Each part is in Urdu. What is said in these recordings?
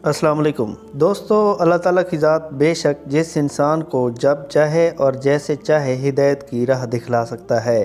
السلام علیکم دوستو، اللہ تعالیٰ کی ذات بے شک جس انسان کو جب چاہے اور جیسے چاہے ہدایت کی راہ دکھلا سکتا ہے۔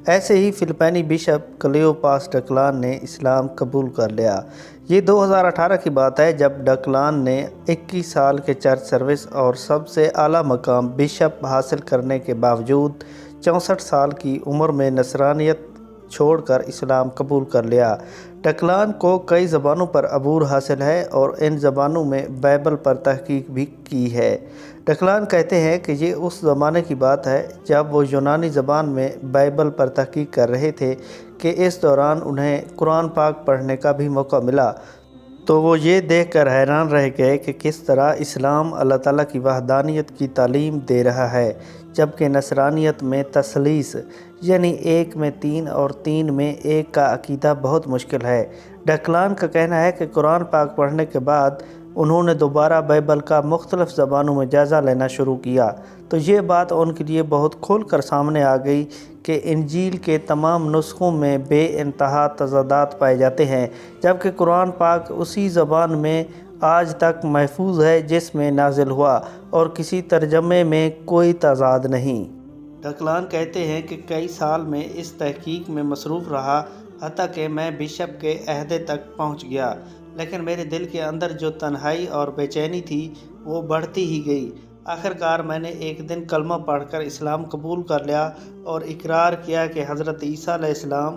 ایسے ہی فلپائنی بشپ کلیوپاس ڈکلان نے اسلام قبول کر لیا۔ یہ 2018 کی بات ہے جب ڈکلان نے 21 سال کے چرچ سروس اور سب سے اعلیٰ مقام بشپ حاصل کرنے کے باوجود 64 سال کی عمر میں نصرانیت چھوڑ کر اسلام قبول کر لیا۔ ڈکلان کو کئی زبانوں پر عبور حاصل ہے اور ان زبانوں میں بائبل پر تحقیق بھی کی ہے۔ ڈکلان کہتے ہیں کہ یہ اس زمانے کی بات ہے جب وہ یونانی زبان میں بائبل پر تحقیق کر رہے تھے کہ اس دوران انہیں قرآن پاک پڑھنے کا بھی موقع ملا، تو وہ یہ دیکھ کر حیران رہ گئے کہ کس طرح اسلام اللہ تعالیٰ کی وحدانیت کی تعلیم دے رہا ہے، جبکہ نصرانیت میں تثلیث یعنی ایک میں تین اور تین میں ایک کا عقیدہ بہت مشکل ہے۔ ڈکلان کا کہنا ہے کہ قرآن پاک پڑھنے کے بعد انہوں نے دوبارہ بائبل کا مختلف زبانوں میں جائزہ لینا شروع کیا تو یہ بات ان کے لیے بہت کھل کر سامنے آ گئی کہ انجیل کے تمام نسخوں میں بے انتہا تضادات پائے جاتے ہیں، جبکہ قرآن پاک اسی زبان میں آج تک محفوظ ہے جس میں نازل ہوا اور کسی ترجمے میں کوئی تضاد نہیں۔ ڈکلان کہتے ہیں کہ کئی سال میں اس تحقیق میں مصروف رہا، حتیٰ کہ میں بشپ کے عہدے تک پہنچ گیا، لیکن میرے دل کے اندر جو تنہائی اور بے چینی تھی وہ بڑھتی ہی گئی۔ آخرکار میں نے ایک دن کلمہ پڑھ کر اسلام قبول کر لیا اور اقرار کیا کہ حضرت عیسیٰ علیہ السلام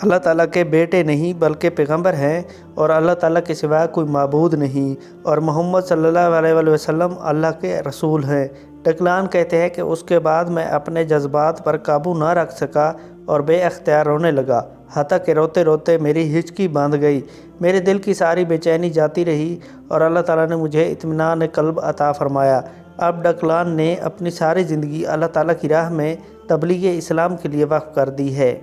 اللہ تعالیٰ کے بیٹے نہیں بلکہ پیغمبر ہیں اور اللہ تعالیٰ کے سوا کوئی معبود نہیں، اور محمد صلی اللہ علیہ وسلم اللہ کے رسول ہیں۔ ڈکلان کہتے ہیں کہ اس کے بعد میں اپنے جذبات پر قابو نہ رکھ سکا اور بے اختیار رونے لگا، حتیٰ کہ روتے روتے میری ہچکی باندھ گئی، میرے دل کی ساری بے چینی جاتی رہی اور اللہ تعالیٰ نے مجھے اطمینان قلب عطا فرمایا۔ اب ڈکلان نے اپنی ساری زندگی اللہ تعالیٰ کی راہ میں تبلیغ اسلام کے لیے وقف کر دی ہے۔